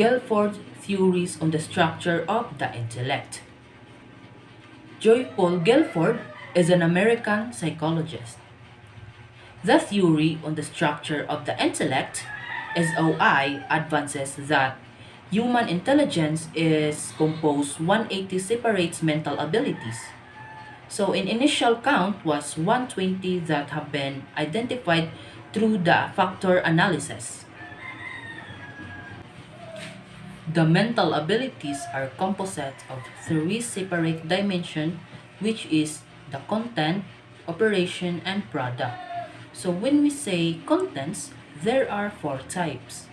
Guilford's theories on the structure of the intellect. Joy Paul Guilford is an American psychologist. The theory on the structure of the intellect, SOI, advances that human intelligence is composed 180 separate mental abilities. So in initial count was 120 that have been identified through the factor analysis. The mental abilities are composite of three separate dimensions, which is the content, operation, and product. So when we say contents, there are four types.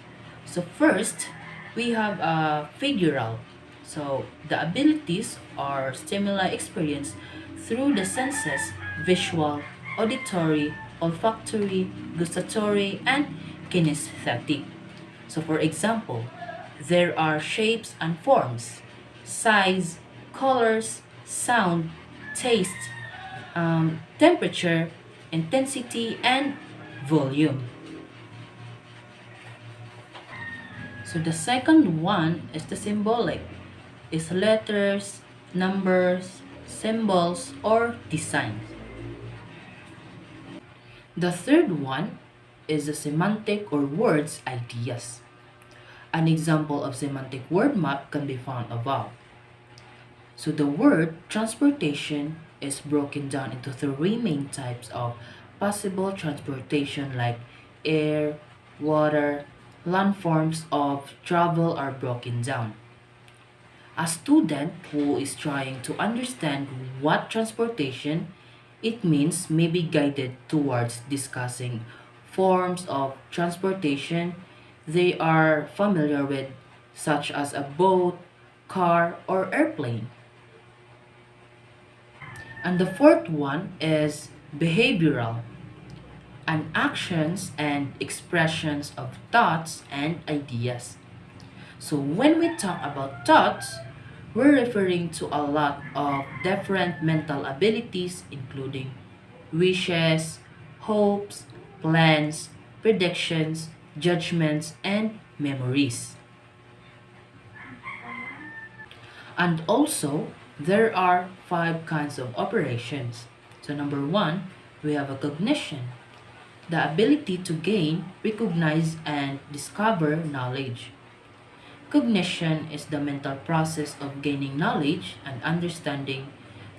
So first, we have a figural. So the abilities are stimuli experienced through the senses: visual, auditory, olfactory, gustatory, and kinesthetic. So for example, there are shapes and forms, size, colors, sound, taste, temperature, intensity, and volume. So the second one is the symbolic. It's letters, numbers, symbols, or designs. The third one is the semantic or words ideas. An example of semantic word map can be found above. So the word transportation is broken down into three main types of possible transportation, like air, water, land forms of travel are broken down. A student who is trying to understand what transportation it means may be guided towards discussing forms of transportation they are familiar with, such as a boat, car, or airplane. And the fourth one is behavioral, and actions and expressions of thoughts and ideas. So when we talk about thoughts, we're referring to a lot of different mental abilities, including wishes, hopes, plans, predictions, judgments, and memories. And also, there are five kinds of operations. So number one, we have a cognition, the ability to gain, recognize, and discover knowledge. Cognition is the mental process of gaining knowledge and understanding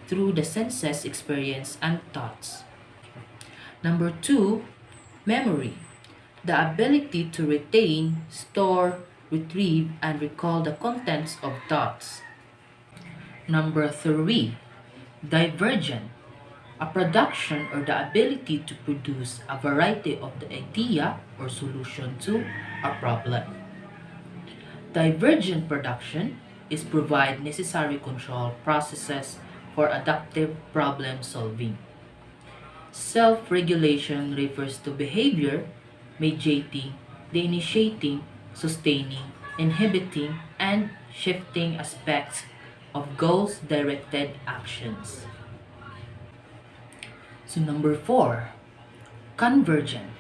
through the senses, experience, and thoughts. Number two, memory, the ability to retain, store, retrieve, and recall the contents of thoughts. Number three, divergent, a production or the ability to produce a variety of the idea or solution to a problem. Divergent production is provide necessary control processes for adaptive problem solving. Self-regulation refers to behavior mediating, the initiating, sustaining, inhibiting, and shifting aspects of goals-directed actions. So number four, convergent.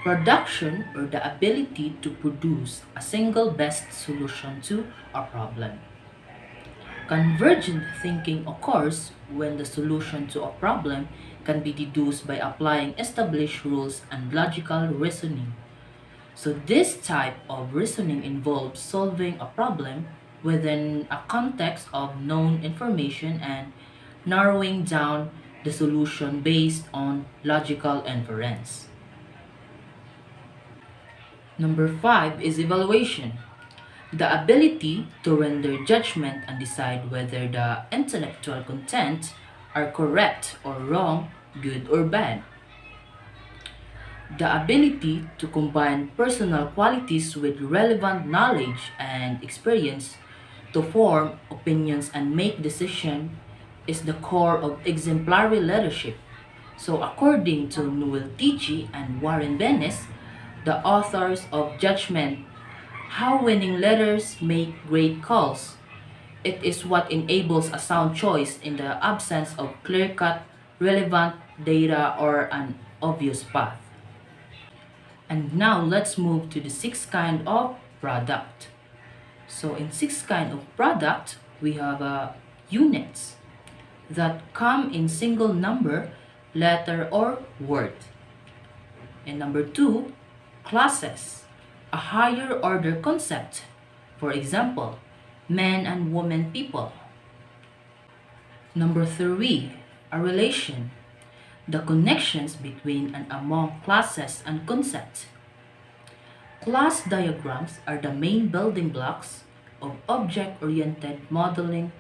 Production or the ability to produce a single best solution to a problem. Convergent thinking occurs when the solution to a problem can be deduced by applying established rules and logical reasoning. So this type of reasoning involves solving a problem within a context of known information and narrowing down the solution based on logical inference. Number five is evaluation, the ability to render judgment and decide whether the intellectual content are correct or wrong, good or bad. The ability to combine personal qualities with relevant knowledge and experience to form opinions and make decisions is the core of exemplary leadership. So according to Noel Tichy and Warren Bennis, the authors of Judgment, How Winning Leaders Make Great Calls, it is what enables a sound choice in the absence of clear-cut, relevant data or an obvious path. And now let's move to the sixth kind of product. So in six kind of product, we have units that come in single number, letter, or word. And number two, classes, a higher order concept. For example, men and women people. Number three, a relation, the connections between and among classes and concepts. Class diagrams are the main building blocks of object-oriented modeling,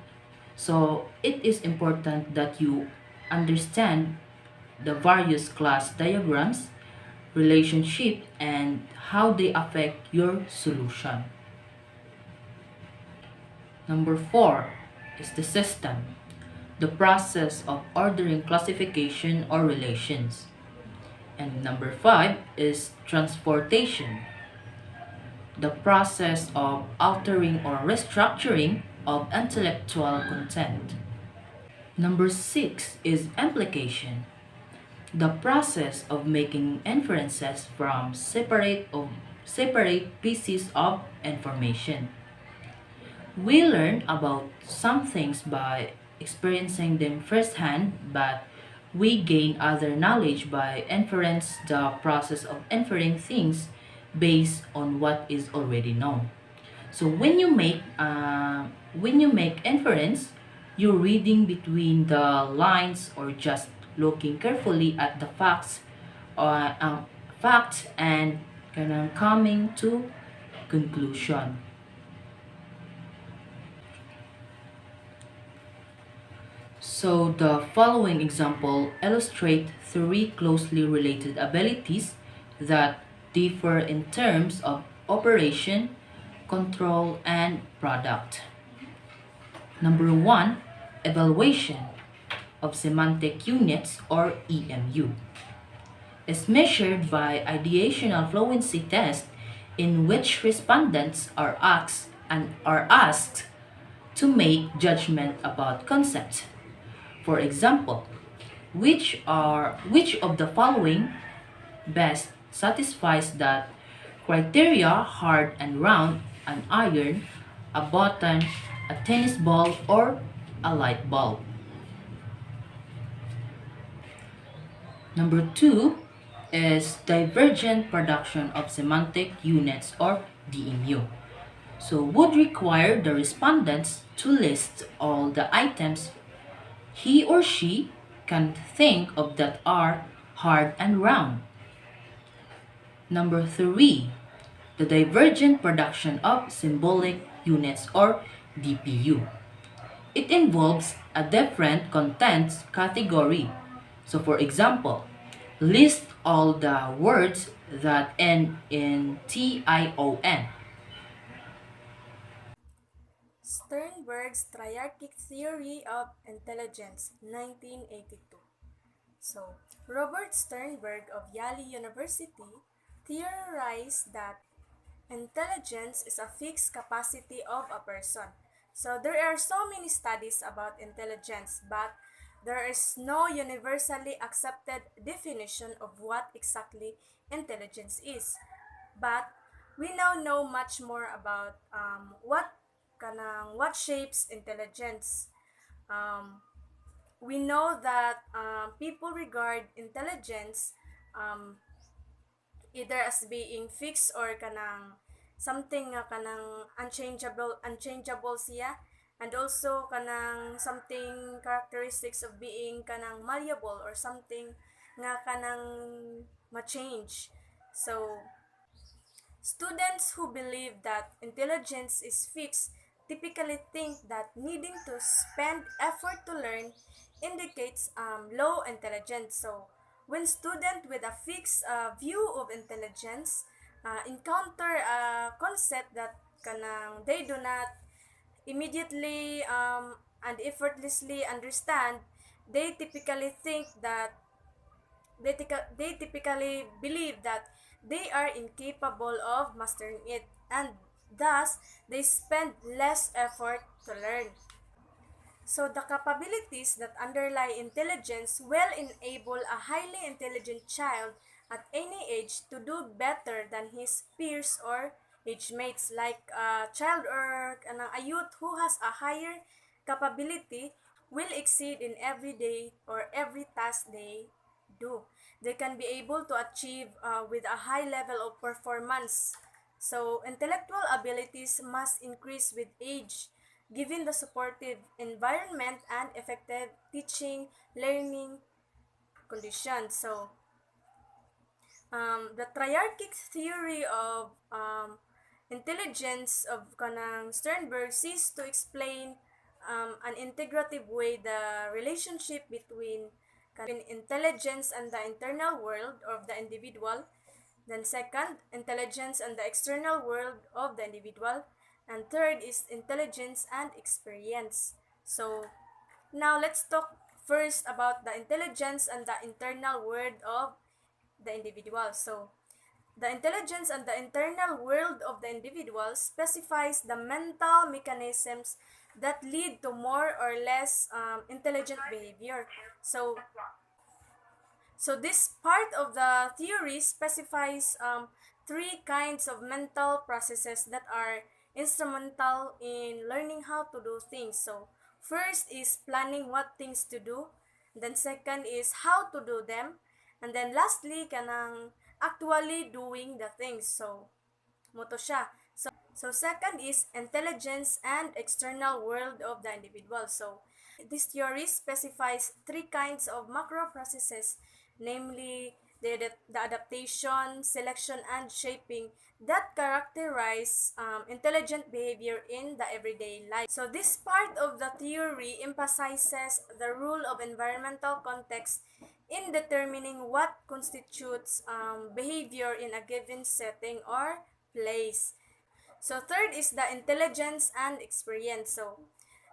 so it is important that you understand the various class diagrams, relationship, and how they affect your solution. Number four is the system, the process of ordering classification or relations. And number five is transportation, the process of altering or restructuring of intellectual content. Number six is implication, the process of making inferences from separate pieces of information. We learn about some things by experiencing them firsthand, but we gain other knowledge by inference, the process of inferring things based on what is already known. So when you make inference, you're reading between the lines or just looking carefully at the facts and kind of coming to conclusion. So the following example illustrate three closely related abilities that differ in terms of operation, control, and product. Number one, evaluation of semantic units or EMU is measured by ideational fluency test in which respondents are asked to make judgment about concepts. For example, which of the following best satisfies that criteria: hard and round, an iron, a button, a tennis ball, or a light bulb? Number two is divergent production of semantic units or DMU. So would require the respondents to list all the items he or she can think of that are hard and round. Number three, the divergent production of symbolic units or DPU. It involves a different contents category. So for example, list all the words that end in TION. Sternberg's Triarchic Theory of Intelligence, 1982. So, Robert Sternberg of Yale University theorized that intelligence is a fixed capacity of a person. So, there are so many studies about intelligence, but there is no universally accepted definition of what exactly intelligence is. But we now know much more about what shapes intelligence. Um, we know that people regard intelligence um, either as being fixed or kanang something nga kanang unchangeable siya, and also kanang something characteristics of being kanang malleable or something nga kanang ma-change. So students who believe that intelligence is fixed typically think that needing to spend effort to learn indicates low intelligence. So, when students with a fixed view of intelligence encounter a concept that they do not immediately and effortlessly understand, they typically think that they typically believe that they are incapable of mastering it, and thus they spend less effort to learn. So the capabilities that underlie intelligence will enable a highly intelligent child at any age to do better than his peers or age mates like a child or a youth who has a higher capability will exceed in every day or every task they do. They can be able to achieve with a high level of performance. So intellectual abilities must increase with age, given the supportive environment and effective teaching learning conditions. So the triarchic theory of intelligence of kanang Sternberg seeks to explain an integrative way the relationship between intelligence and the internal world of the individual. Then second, intelligence and the external world of the individual. And third is intelligence and experience. So now let's talk first about the intelligence and the internal world of the individual. So, the intelligence and the internal world of the individual specifies the mental mechanisms that lead to more or less intelligent behavior. So this part of the theory specifies three kinds of mental processes that are instrumental in learning how to do things. So first is planning what things to do, then second is how to do them, and then lastly kanang actually doing the things. So moto siya. So second is intelligence and external world of the individual. So this theory specifies three kinds of macro processes, namely the adaptation, selection, and shaping that characterize intelligent behavior in the everyday life. So this part of the theory emphasizes the role of environmental context in determining what constitutes behavior in a given setting or place. So third is the intelligence and experience. So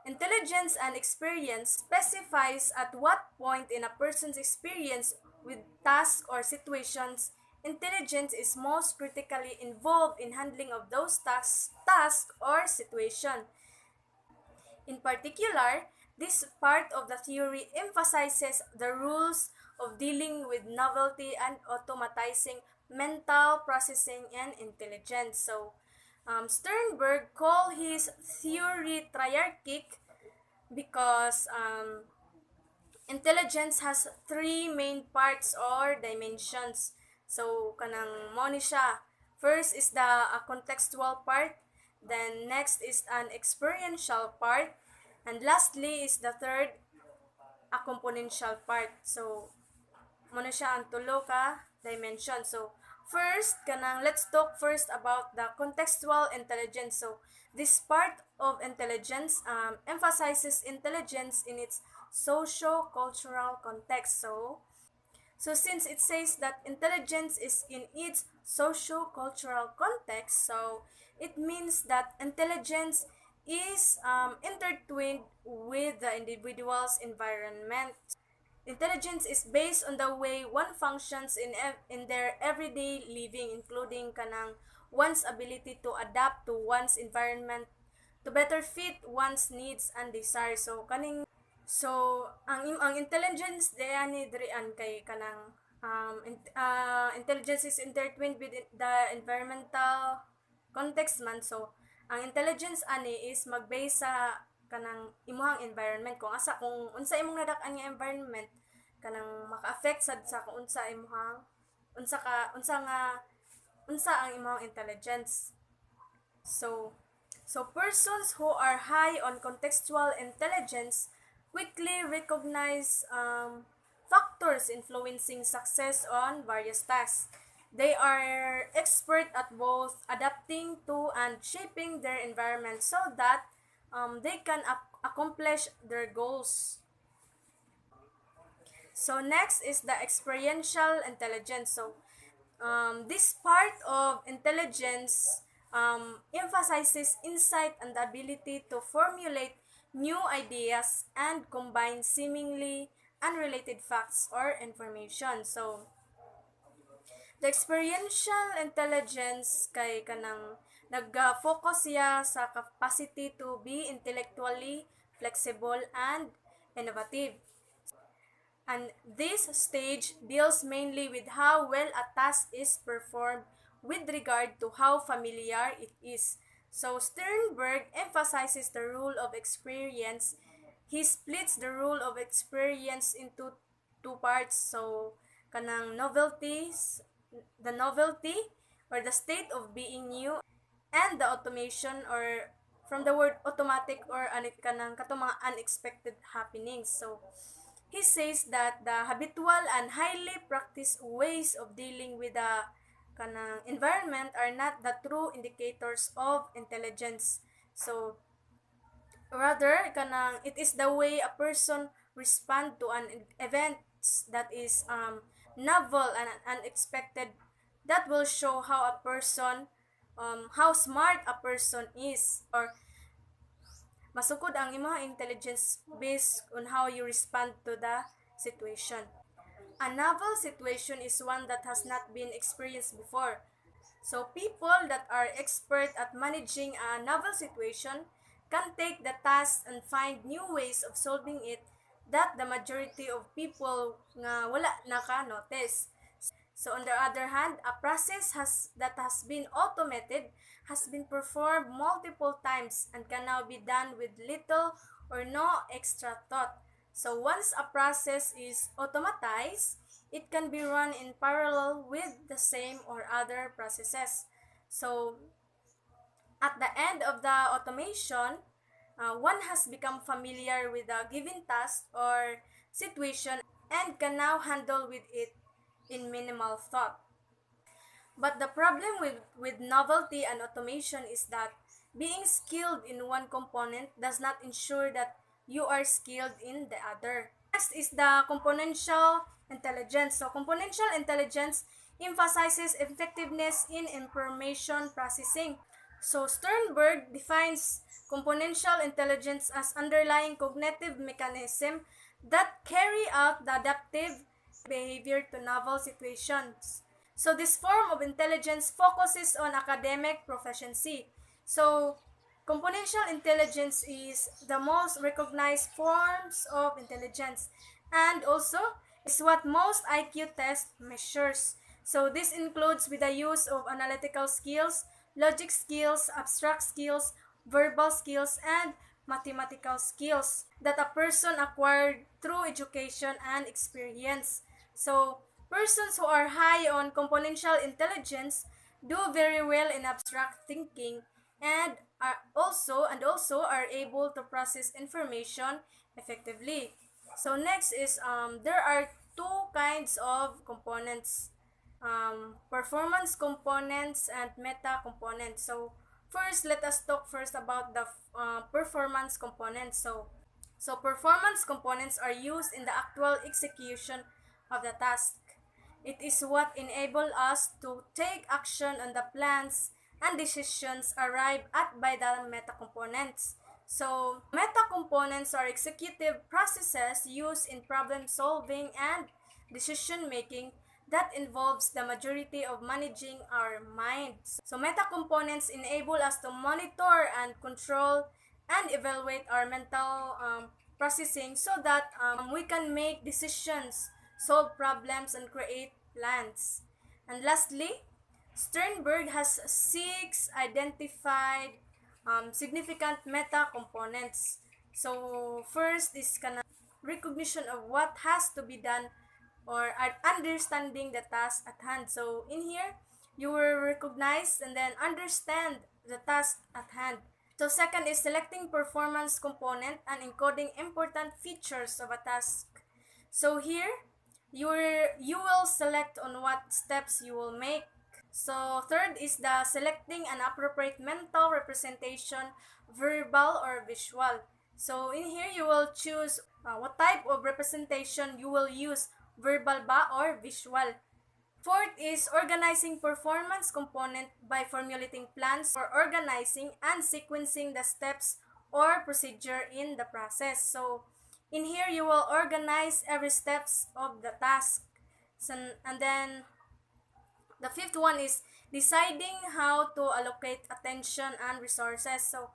intelligence and experience specifies at what point in a person's experience with tasks or situations intelligence is most critically involved in handling of those tasks or situation. In particular, this part of the theory emphasizes the rules of dealing with novelty and automatizing mental processing and intelligence. So, Sternberg called his theory triarchic because intelligence has three main parts or dimensions. So, kanang mo ni siya. First is the contextual part, then next is an experiential part, and lastly is the third, a componential part. So, mo na siya ang tulo ka dimension. So, first, let's talk first about the contextual intelligence. So, this part of intelligence emphasizes intelligence in its socio-cultural context. So since it says that intelligence is in its socio-cultural context, so it means that intelligence is intertwined with the individual's environment. Intelligence is based on the way one functions in their everyday living, including kanang one's ability to adapt to one's environment to better fit one's needs and desires. So ang intelligence ni dirian kay kanang intelligence is intertwined with the environmental context man. So ang intelligence ani is mag-base sa kanang imuhang environment, kung unsa imong nadak-an nga environment kanang maka-affect sad sa kung unsa imuhang unsa ang imong intelligence. So persons who are high on contextual intelligence quickly recognize factors influencing success on various tasks. They are expert at both adapting to and shaping their environment so that they can accomplish their goals. So next is the experiential intelligence. So this part of intelligence emphasizes insight and the ability to formulate new ideas and combine seemingly unrelated facts or information. So the experiential intelligence kay kanang nag-focus siya sa capacity to be intellectually flexible and innovative. And this stage deals mainly with how well a task is performed with regard to how familiar it is. So Sternberg emphasizes the rule of experience. He splits the rule of experience into two parts. So kanang novelties, the novelty or the state of being new, and the automation or from the word automatic or kanang katong mga unexpected happenings. So he says that the habitual and highly practiced ways of dealing with the kanang environment are not the true indicators of intelligence. So rather kanang it is the way a person respond to an event that is novel and unexpected that will show how a person how smart a person is, or masukod ang imong intelligence based on how you respond to the situation. A novel situation is one that has not been experienced before. So people that are expert at managing a novel situation can take the task and find new ways of solving it that the majority of people nga wala naka-notice. So on the other hand, a process that has been automated has been performed multiple times and can now be done with little or no extra thought. So once a process is automatized, it can be run in parallel with the same or other processes. So at the end of the automation, one has become familiar with a given task or situation and can now handle with it in minimal thought. But the problem with novelty and automation is that being skilled in one component does not ensure that you are skilled in the other. Next is the componential intelligence. So componential intelligence emphasizes effectiveness in information processing. So Sternberg defines componential intelligence as underlying cognitive mechanism that carry out the adaptive behavior to novel situations. So this form of intelligence focuses on academic proficiency. So componential intelligence is the most recognized forms of intelligence and also is what most IQ tests measures. So this includes with the use of analytical skills, logic skills, abstract skills, verbal skills, and mathematical skills that a person acquired through education and experience. So persons who are high on componential intelligence do very well in abstract thinking and also are able to process information effectively. So next is there are two kinds of components, performance components and meta components. So first, let us talk first about the performance components. So performance components are used in the actual execution of the task. It is what enable us to take action on the plans and decisions arrived at by the meta components. So meta components are executive processes used in problem solving and decision making that involves the majority of managing our minds. So meta components enable us to monitor and control and evaluate our mental processing so that we can make decisions, solve problems, and create plans. And lastly, Sternberg has six identified significant meta components. So first is recognition of what has to be done or understanding the task at hand. So in here, you will recognize and then understand the task at hand. So second is selecting performance component and encoding important features of a task. So here, you will select on what steps you will make. So third is the selecting an appropriate mental representation, verbal or visual. So in here, you will choose what type of representation you will use, verbal ba or visual. Fourth is organizing performance component by formulating plans for organizing and sequencing the steps or procedure in the process. So in here, you will organize every steps of the task. So, and then the fifth one is deciding how to allocate attention and resources. So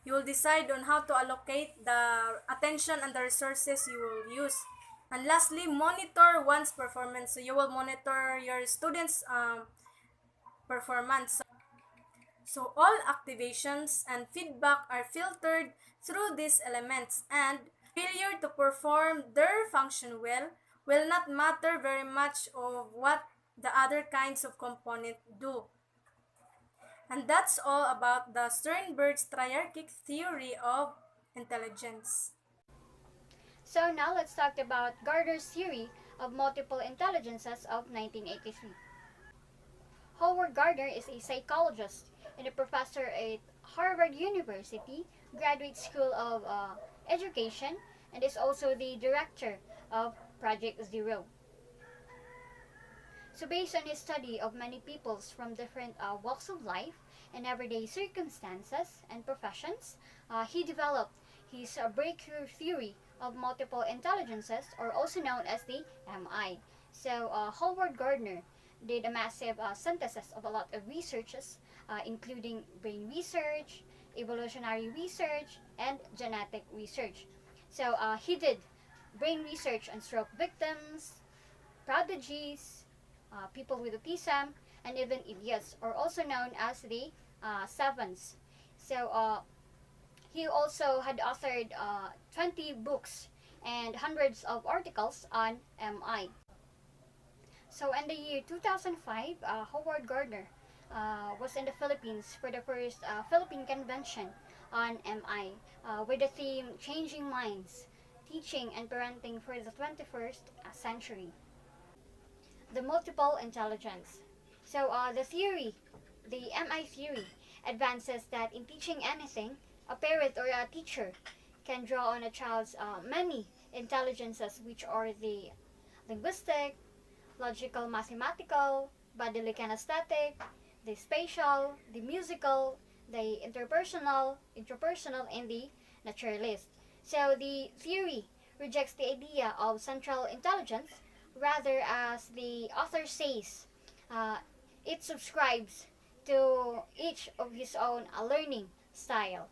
you will decide on how to allocate the attention and the resources you will use. And lastly, monitor one's performance. So you will monitor your students' performance. So all activations and feedback are filtered through these elements, and failure to perform their function well will not matter very much of what the other kinds of component do. And that's all about the Sternberg's triarchic theory of intelligence. So now let's talk about Gardner's theory of multiple intelligences of 1983. Howard Gardner is a psychologist and a professor at Harvard University Graduate School of Education, and is also the director of Project Zero. So based on his study of many peoples from different walks of life and everyday circumstances and professions, he developed his breakthrough theory of multiple intelligences, or also known as the MI. So Howard Gardner did a massive synthesis of a lot of researches, including brain research, evolutionary research, and genetic research. So he did brain research on stroke victims, prodigies, people with autism, and even idiots, or also known as the savants. So he also had authored 20 books and hundreds of articles on MI. So in the year 2005, Howard Gardner was in the Philippines for the first Philippine Convention on MI, with the theme Changing Minds, Teaching and Parenting for the 21st Century. The multiple intelligence. So the MI theory, advances that in teaching anything, a parent or a teacher can draw on a child's many intelligences, which are the linguistic, logical mathematical, bodily kinesthetic, the spatial, the musical, the interpersonal, and the naturalist. So the theory rejects the idea of central intelligence. Rather, as the author says, it subscribes to each of his own learning style.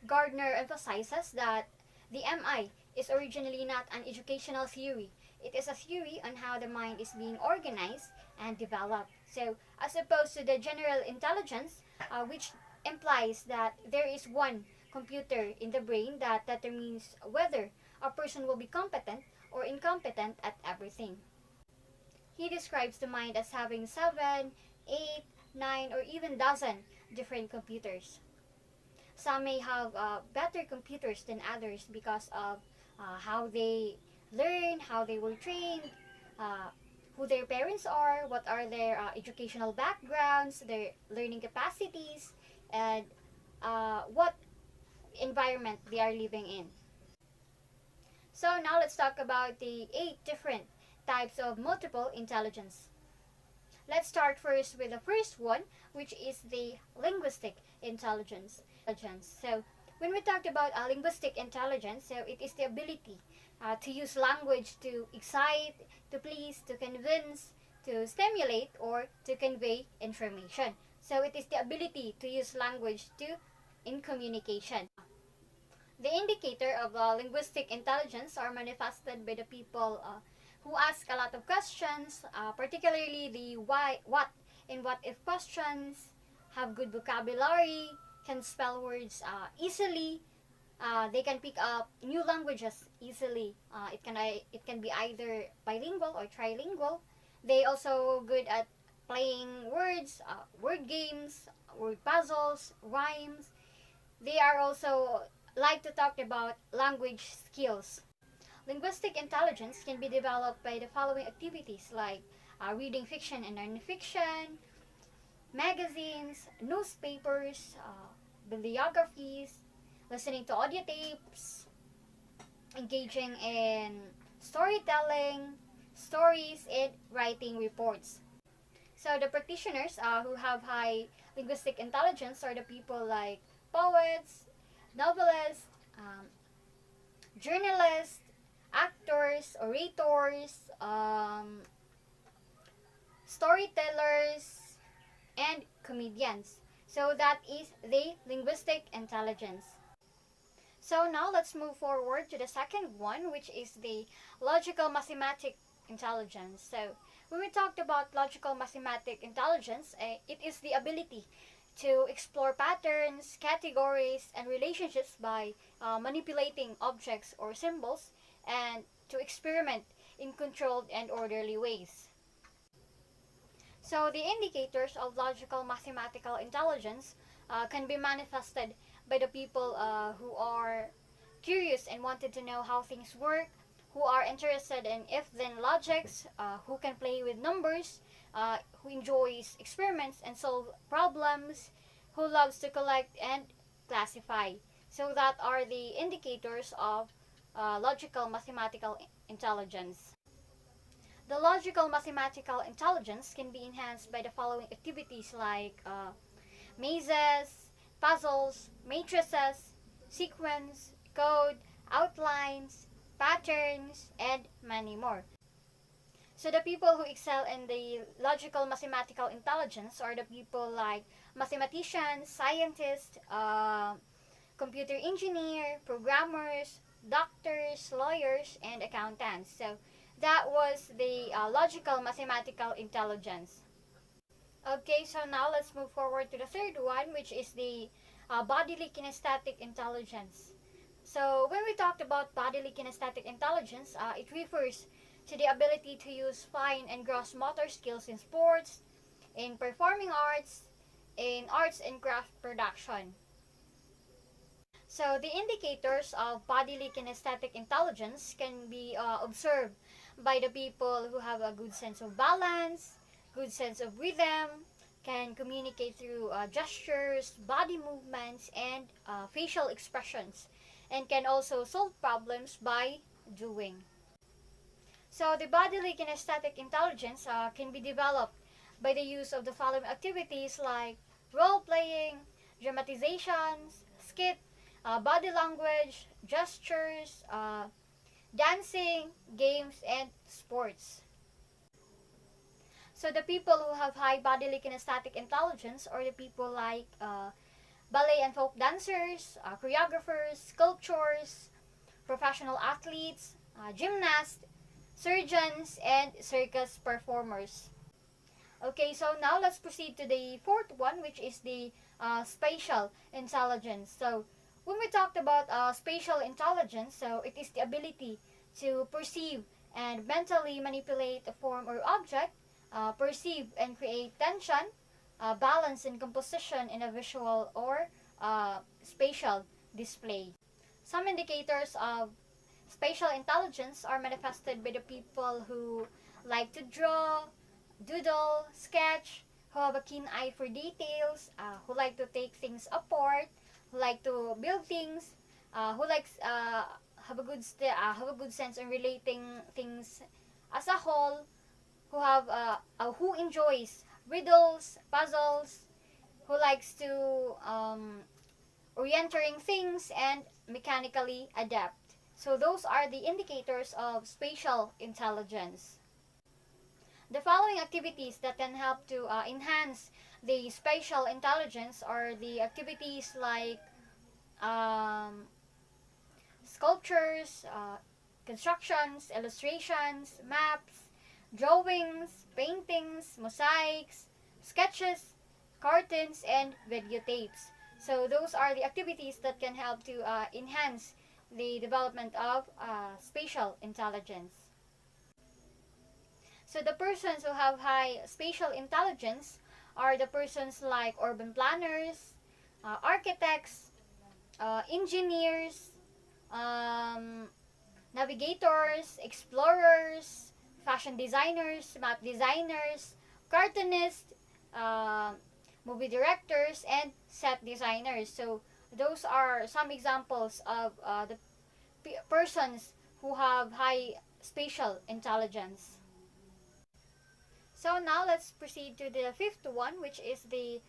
Gardner emphasizes that the MI is originally not an educational theory. It is a theory on how the mind is being organized and developed. So, as opposed to the general intelligence, which implies that there is one computer in the brain that determines whether a person will be competent or incompetent at everything. He describes the mind as having 7, 8, 9, or even dozen different computers. Some may have better computers than others because of how they learn, how they were trained, who their parents are, what are their educational backgrounds, their learning capacities, and what environment they are living in. So now let's talk about the 8 different types of multiple intelligence. Let's start first with the first one, which is the linguistic intelligence. So when we talked about linguistic intelligence, so it is the ability to use language to excite, to please, to convince, to stimulate, or to convey information. So it is the ability to use language in communication. The indicator of linguistic intelligence are manifested by the people who ask a lot of questions, particularly the why, what, and what if questions, have good vocabulary, can spell words easily, they can pick up new languages easily. It can be either bilingual or trilingual. They also good at playing words, word games, word puzzles, rhymes. They are also like to talk about language skills. Linguistic intelligence can be developed by the following activities like reading fiction and non-fiction, magazines, newspapers, bibliographies, listening to audio tapes, engaging in storytelling, stories, and writing reports. So the practitioners who have high linguistic intelligence are the people like poets, novelists, journalists, actors, orators, storytellers, and comedians. So that is the linguistic intelligence. So now let's move forward to the second one, which is the logical intelligence. So, when we talked about logical mathematic intelligence, it is the ability to explore patterns, categories, and relationships by manipulating objects or symbols, and to experiment in controlled and orderly ways. So, the indicators of logical mathematical intelligence can be manifested by the people who are curious and wanted to know how things work, who are interested in if then logics, who can play with numbers, who enjoys experiments and solve problems, who loves to collect and classify. So, that are the indicators of logical mathematical intelligence. The logical mathematical intelligence can be enhanced by the following activities like mazes, puzzles, matrices, sequence, code, outlines, patterns, and many more. So the people who excel in the logical mathematical intelligence are the people like mathematicians, scientists, computer engineer, programmers, doctors, lawyers, and accountants. So that was the logical mathematical intelligence. Okay, so now let's move forward to the third one, which is the bodily kinesthetic intelligence. So when we talked about bodily kinesthetic intelligence, it refers to the ability to use fine and gross motor skills in sports, in performing arts, in arts and craft production. So the indicators of bodily kinesthetic intelligence can be observed by the people who have a good sense of balance, good sense of rhythm, can communicate through gestures, body movements, and facial expressions, and can also solve problems by doing. So the bodily kinesthetic intelligence can be developed by the use of the following activities like role-playing, dramatizations, skit, body language, gestures, dancing, games, and sports. So the people who have high bodily kinesthetic intelligence are the people like ballet and folk dancers, choreographers, sculptors, professional athletes, gymnasts, surgeons, and circus performers. Okay, so now let's proceed to the fourth one, which is the spatial intelligence. So when we talked about spatial intelligence, so it is the ability to perceive and mentally manipulate a form or object, perceive and create tension, balance and composition in a visual or spatial display. Some indicators of spatial intelligence are manifested by the people who like to draw, doodle, sketch, who have a keen eye for details, who like to take things apart, who like to build things, who likes have a good sense in relating things as a whole, who have who enjoys riddles, puzzles, who likes to orienting things and mechanically adapt. So those are the indicators of spatial intelligence. The following activities that can help to enhance the spatial intelligence are the activities like sculptures, constructions, illustrations, maps, drawings, paintings, mosaics, sketches, cartoons, and videotapes. So those are the activities that can help to enhance the development of spatial intelligence. So the persons who have high spatial intelligence are the persons like urban planners, architects, engineers, navigators, explorers, fashion designers, map designers, cartoonists, movie directors, and set designers. So those are some examples of the persons who have high spatial intelligence. So now let's proceed to the fifth one, which is the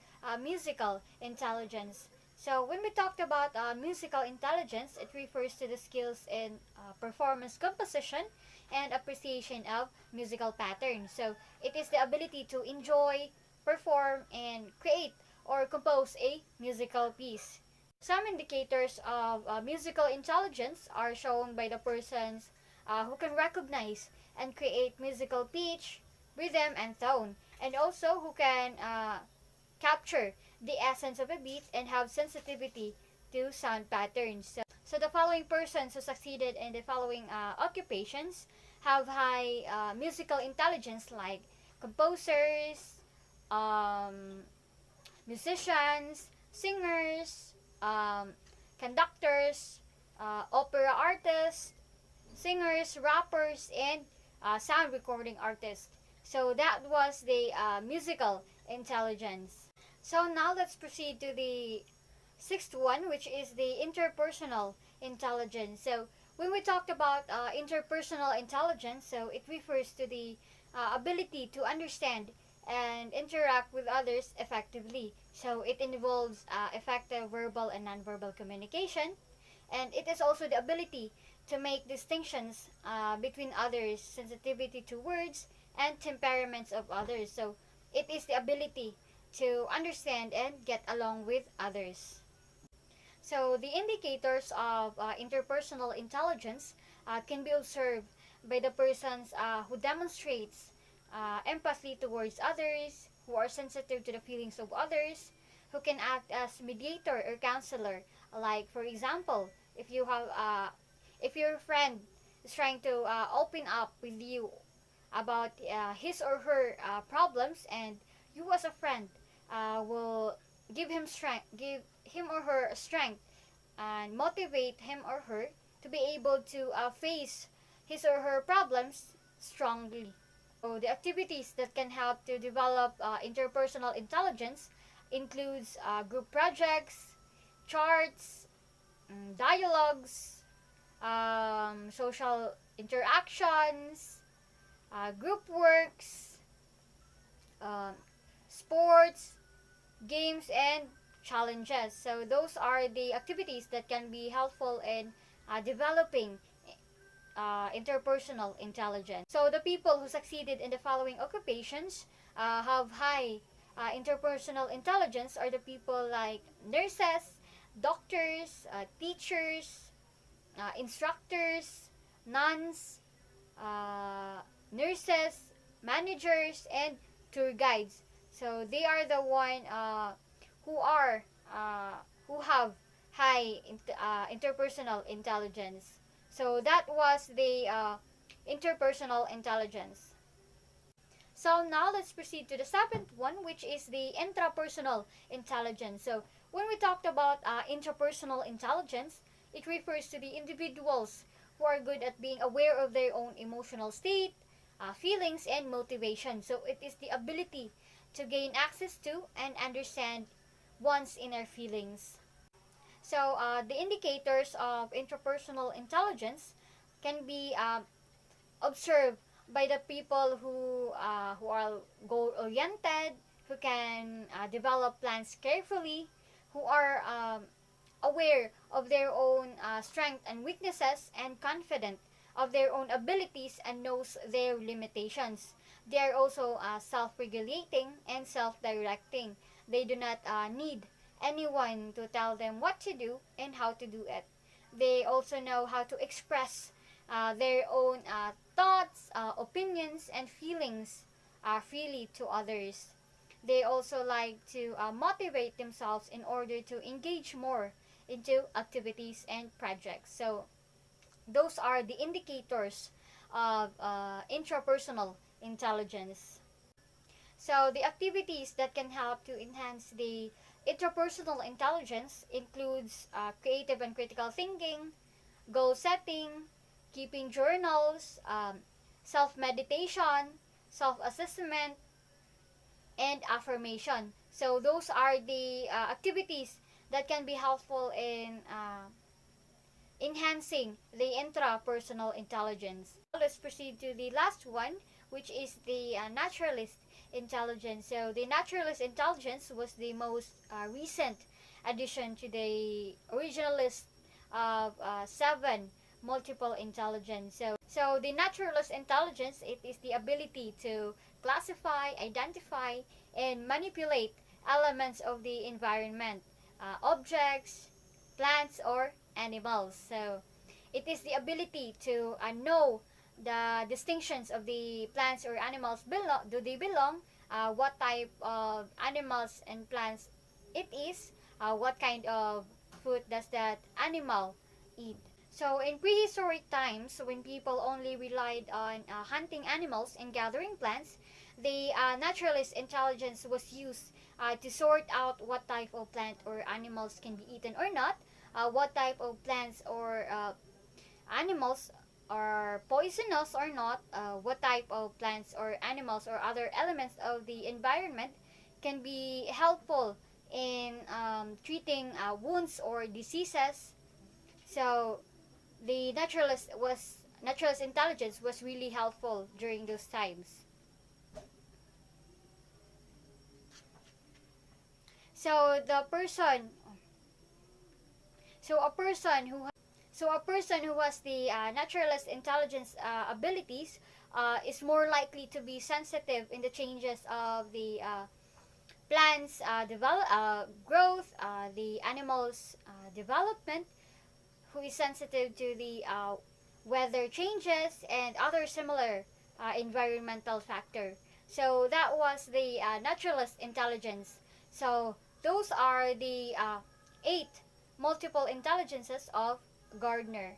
musical intelligence. So when we talked about musical intelligence, it refers to the skills in performance composition and appreciation of musical patterns. So it is the ability to enjoy, perform, and create or compose a musical piece. Some indicators of musical intelligence are shown by the persons who can recognize and create musical pitch, rhythm, and tone, and also who can capture the essence of a beat and have sensitivity to sound patterns. So the following persons who succeeded in the following occupations have high musical intelligence, like composers, um, musicians, singers, conductors, opera artists, singers, rappers, and sound recording artists. So that was the musical intelligence. So now let's proceed to the sixth one, which is the interpersonal intelligence. So when we talked about interpersonal intelligence, so it refers to the ability to understand and interact with others effectively. So it involves effective verbal and nonverbal communication, and it is also the ability to make distinctions between others, sensitivity to words, and temperaments of others. So it is the ability to understand and get along with others. So the indicators of interpersonal intelligence can be observed by the persons who demonstrates empathy towards others, who are sensitive to the feelings of others, who can act as mediator or counselor. Like for example, if your friend is trying to open up with you about his or her problems, and you as a friend will give him or her strength and motivate him or her to be able to face his or her problems strongly. So the activities that can help to develop interpersonal intelligence includes group projects, charts, dialogues, social interactions, group works, um, sports, games, and challenges. So those are the activities that can be helpful in developing interpersonal intelligence. So the people who succeeded in the following occupations have high interpersonal intelligence are the people like nurses, doctors, teachers, instructors, nuns, nurses, managers, and tour guides. So they are the one who are who have high interpersonal intelligence. So that was the interpersonal intelligence. So now let's proceed to the seventh one, which is the intrapersonal intelligence. So when we talked about intrapersonal intelligence, it refers to the individuals who are good at being aware of their own emotional state, feelings, and motivation. So it is the ability to gain access to and understand one's inner feelings. So the indicators of intrapersonal intelligence can be observed by the people who are goal oriented, who can develop plans carefully, who are aware of their own strengths and weaknesses, and confident of their own abilities and knows their limitations. They are also self-regulating and self-directing. They do not need anyone to tell them what to do and how to do it. They also know how to express their own thoughts, opinions, and feelings freely to others. They also like to motivate themselves in order to engage more into activities and projects. So those are the indicators of intrapersonal intelligence. So the activities that can help to enhance the interpersonal intelligence includes creative and critical thinking, goal setting, keeping journals, self-meditation, self-assessment, and affirmation. So those are the activities that can be helpful in enhancing the intrapersonal intelligence. Let's proceed to the last one, which is the naturalist intelligence. So the naturalist intelligence was the most recent addition to the original list of seven multiple intelligence. So the naturalist intelligence, it is the ability to classify, identify, and manipulate elements of the environment, objects, plants, or animals. So It is the ability to know the distinctions of the plants or animals do they belong, what type of animals and plants it is, what kind of food does that animal eat. So in prehistoric times, when people only relied on hunting animals and gathering plants, the naturalist intelligence was used to sort out what type of plant or animals can be eaten or not, what type of plants or animals are poisonous or not, what type of plants or animals or other elements of the environment can be helpful in treating wounds or diseases. So the naturalist intelligence was really helpful during those times. So the person so a person who has the naturalist intelligence abilities is more likely to be sensitive in the changes of the plants growth, the animals development, who is sensitive to the weather changes and other similar environmental factor. So that was the naturalist intelligence. So those are the 8 multiple intelligences of Gardner.